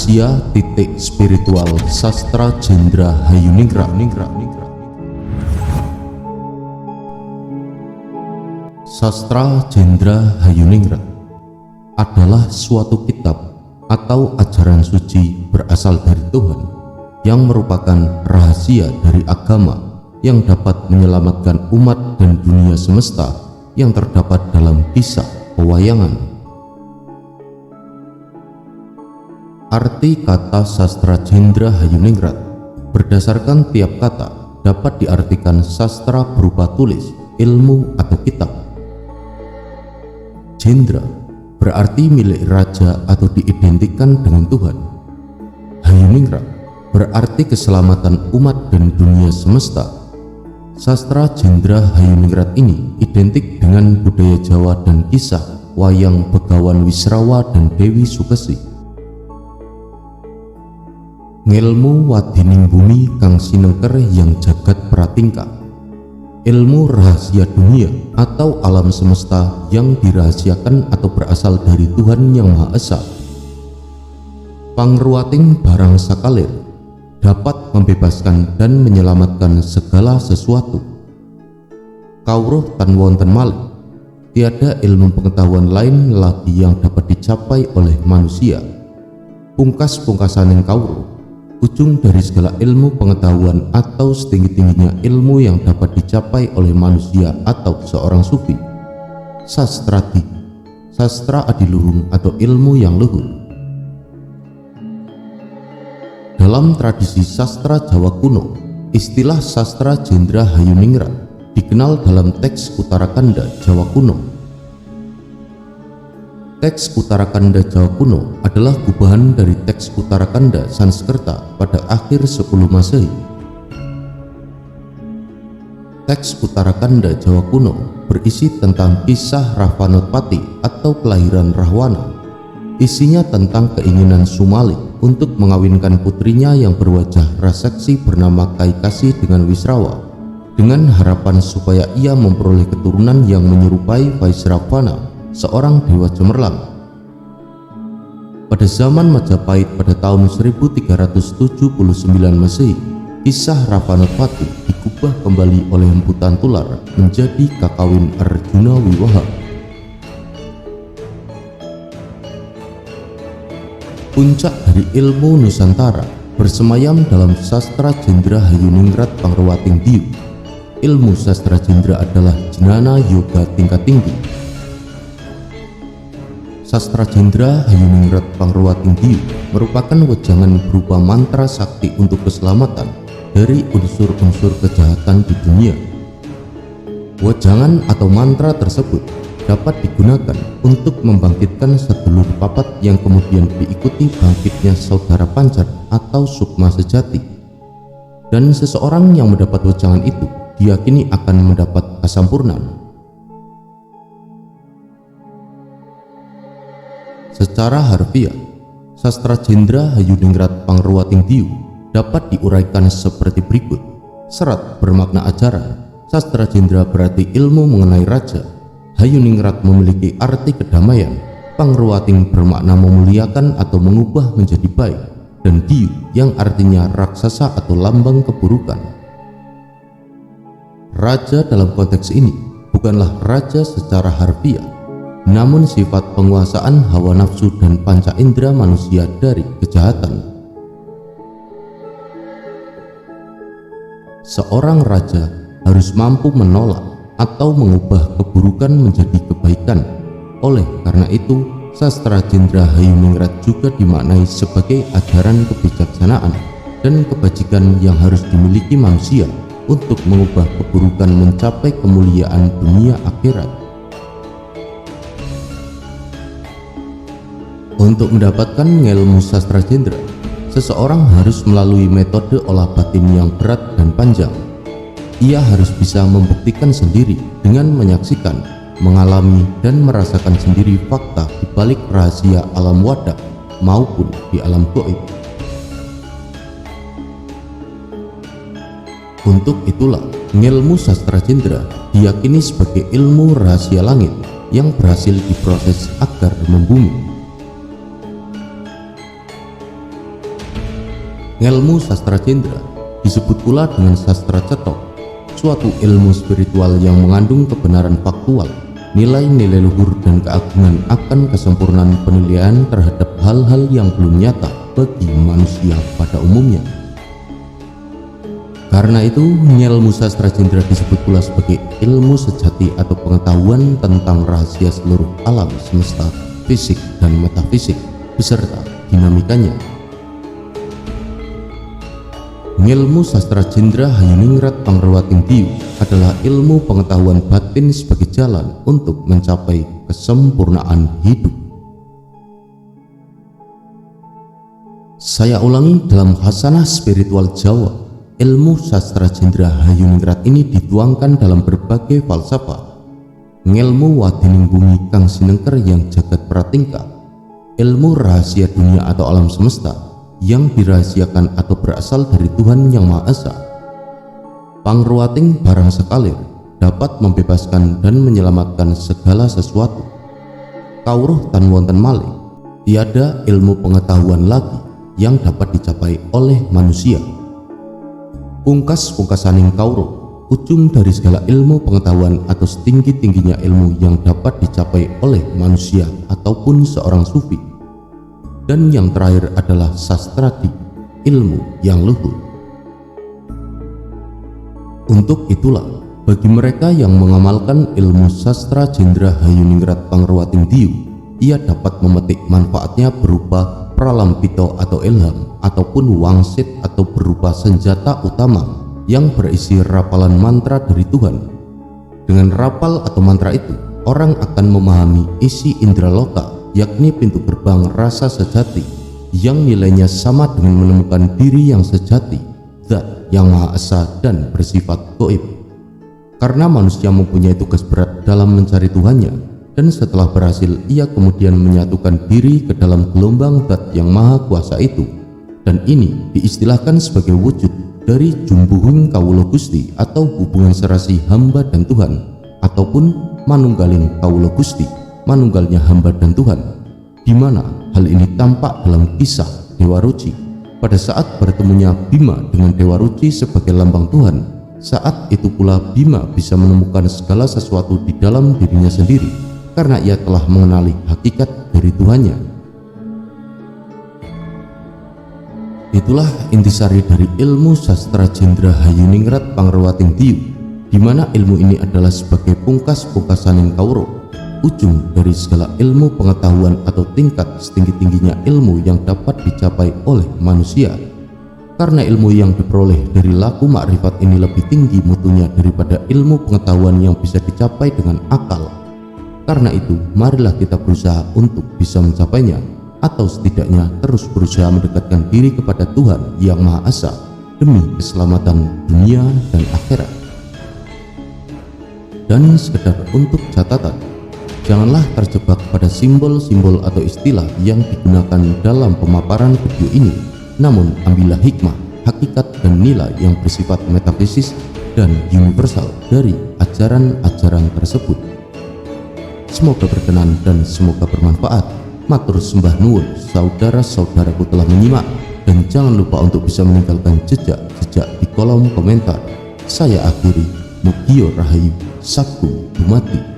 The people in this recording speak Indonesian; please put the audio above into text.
Rahasia titik spiritual Sastra Jendra Hayuningrat. Sastra Jendra Hayuningrat adalah suatu kitab atau ajaran suci berasal dari Tuhan yang merupakan rahasia dari agama yang dapat menyelamatkan umat dan dunia semesta yang terdapat dalam kisah pewayangan. Arti kata Sastra Jendra Hayuningrat berdasarkan tiap kata dapat diartikan sastra berupa tulis, ilmu atau kitab. Jendra berarti milik raja atau diidentikan dengan Tuhan. Hayuningrat berarti keselamatan umat dan dunia semesta. Sastra Jendra Hayuningrat ini identik dengan budaya Jawa dan kisah wayang Begawan Wisrawa dan Dewi Sukesi. Ngilmu wadining bumi kang sinengker yang jagat pratingkah, ilmu rahasia dunia atau alam semesta yang dirahasiakan atau berasal dari Tuhan Yang Maha Esa. Pangruating barang sakalir dapat membebaskan dan menyelamatkan segala sesuatu. Kawruh tan wonten malih, tiada ilmu pengetahuan lain lagi yang dapat dicapai oleh manusia. Pungkas-pungkasaning kawruh, ujung dari segala ilmu pengetahuan atau setinggi-tingginya ilmu yang dapat dicapai oleh manusia atau seorang sufi. Sastrati, sastra adiluhung atau ilmu yang luhur. Dalam tradisi sastra Jawa kuno, istilah Sastra Jendra Hayuningrat dikenal dalam teks Uttarakanda Jawa kuno. Teks Uttarakanda Jawa kuno adalah gubahan dari teks Uttarakanda Sanskerta pada akhir 10 Masehi. Teks Uttarakanda Jawa kuno berisi tentang kisah Ravanotpati atau kelahiran Rahwana. Isinya tentang keinginan Sumalik untuk mengawinkan putrinya yang berwajah raseksi bernama Kaikasi dengan Wisrawa, dengan harapan supaya ia memperoleh keturunan yang menyerupai Vaisravana, seorang dewa cemerlang. Pada zaman Majapahit pada tahun 1379 Masehi, kisah Ravanotpati digubah kembali oleh Empu Tantular menjadi Kakawin Arjuna Wiwaha. Puncak dari ilmu Nusantara bersemayam dalam Sastra Jendra Hayuningrat Pangruwating Diu. Ilmu Sastra Jendra adalah jenana yoga tingkat tinggi. Sastra Jendra Hayuningrat Pangruwating Diu merupakan wejangan berupa mantra sakti untuk keselamatan dari unsur-unsur kejahatan di dunia. Wejangan atau mantra tersebut dapat digunakan untuk membangkitkan sedulur papat yang kemudian diikuti bangkitnya saudara pancar atau sukma sejati. Dan seseorang yang mendapat wejangan itu diyakini akan mendapat kesampurnaan. Secara harfiah, Sastra Jendra Hayuningrat Pangruwating Diu dapat diuraikan seperti berikut. Serat bermakna ajaran. Sastra Jendra berarti ilmu mengenai raja. Hayuningrat memiliki arti kedamaian. Pangruwating bermakna memuliakan atau mengubah menjadi baik, dan Diu yang artinya raksasa atau lambang keburukan. Raja dalam konteks ini bukanlah raja secara harfiah, namun sifat penguasaan hawa nafsu dan panca indera manusia dari kejahatan. Seorang raja harus mampu menolak atau mengubah keburukan menjadi kebaikan. Oleh karena itu, Sastra Jendra Hayuningrat juga dimaknai sebagai ajaran kebijaksanaan dan kebajikan yang harus dimiliki manusia untuk mengubah keburukan mencapai kemuliaan dunia akhirat. Untuk mendapatkan ilmu Sastra Jendra, seseorang harus melalui metode olah batin yang berat dan panjang. Ia harus bisa membuktikan sendiri dengan menyaksikan, mengalami, dan merasakan sendiri fakta di balik rahasia alam wadah maupun di alam gaib. Untuk itulah, ilmu Sastra Jendra diyakini sebagai ilmu rahasia langit yang berhasil diproses agar membumi. Ngelmu sastra cendra disebut pula dengan sastra cetok, suatu ilmu spiritual yang mengandung kebenaran faktual, nilai-nilai luhur dan keagungan akan kesempurnaan penilaian terhadap hal-hal yang belum nyata bagi manusia pada umumnya. Karena itu, ngelmu sastra cendra disebut pula sebagai ilmu sejati atau pengetahuan tentang rahasia seluruh alam semesta, fisik dan metafisik, beserta dinamikanya. Ngilmu sastra cendra Hayuningrat Pangrewating Diyu adalah ilmu pengetahuan batin sebagai jalan untuk mencapai kesempurnaan hidup. Saya ulangi, dalam khasanah spiritual Jawa, ilmu sastra cendra Hayuningrat ini dituangkan dalam berbagai falsafah. Ngilmu wadining bumi kang sinengker yang jagat pratingkah, ilmu rahasia dunia atau alam semesta yang dirahasiakan atau berasal dari Tuhan Yang Maha Esa. Pangruating barang sekalir dapat membebaskan dan menyelamatkan segala sesuatu. Kawruh tan wonten malih, tiada ilmu pengetahuan lagi yang dapat dicapai oleh manusia. Pungkas-pungkasaning kawruh, ujung dari segala ilmu pengetahuan atau setinggi-tingginya ilmu yang dapat dicapai oleh manusia ataupun seorang sufi. Dan yang terakhir adalah sastradi, ilmu yang luhur. Untuk itulah, bagi mereka yang mengamalkan ilmu sastra cendra Hayuningrat Pangrewating Diyu, ia dapat memetik manfaatnya berupa pralampito atau ilham, ataupun wangsit atau berupa senjata utama yang berisi rapalan mantra dari Tuhan. Dengan rapal atau mantra itu, orang akan memahami isi indra loka, yakni pintu gerbang rasa sejati yang nilainya sama dengan menemukan diri yang sejati, Zat yang Maha Esa dan bersifat gaib. Karena manusia mempunyai tugas berat dalam mencari Tuhannya, dan setelah berhasil ia kemudian menyatukan diri ke dalam gelombang Zat yang Maha Kuasa itu, dan ini diistilahkan sebagai wujud dari jumbuhing kawula Gusti atau hubungan serasi hamba dan Tuhan, ataupun manunggaling kawula Gusti, manunggalnya hamba dan Tuhan, di mana hal ini tampak dalam kisah Dewa Ruci. Pada saat bertemunya Bima dengan Dewa Ruci sebagai lambang Tuhan, saat itu pula Bima bisa menemukan segala sesuatu di dalam dirinya sendiri, karena ia telah mengenali hakikat dari Tuhannya. Itulah intisari dari ilmu sastra cendra Hayuningrat Pangrewating Diyu, di mana ilmu ini adalah sebagai pungkas-pungkasaning kawruh, ujung dari segala ilmu pengetahuan atau tingkat setinggi-tingginya ilmu yang dapat dicapai oleh manusia. Karena ilmu yang diperoleh dari laku makrifat ini lebih tinggi mutunya daripada ilmu pengetahuan yang bisa dicapai dengan akal. Karena itu, marilah kita berusaha untuk bisa mencapainya, atau setidaknya terus berusaha mendekatkan diri kepada Tuhan Yang Maha Esa demi keselamatan dunia dan akhirat. Dan sekedar untuk catatan, janganlah terjebak pada simbol-simbol atau istilah yang digunakan dalam pemaparan video ini, namun ambillah hikmah, hakikat dan nilai yang bersifat metafisis dan universal dari ajaran-ajaran tersebut. Semoga berkenan dan semoga bermanfaat. Matur sembah nuwun, saudara-saudaraku telah menyimak, dan jangan lupa untuk bisa meninggalkan jejak-jejak di kolom komentar. Saya akhiri, Mugia Rahayu, Sabtu Dumadi.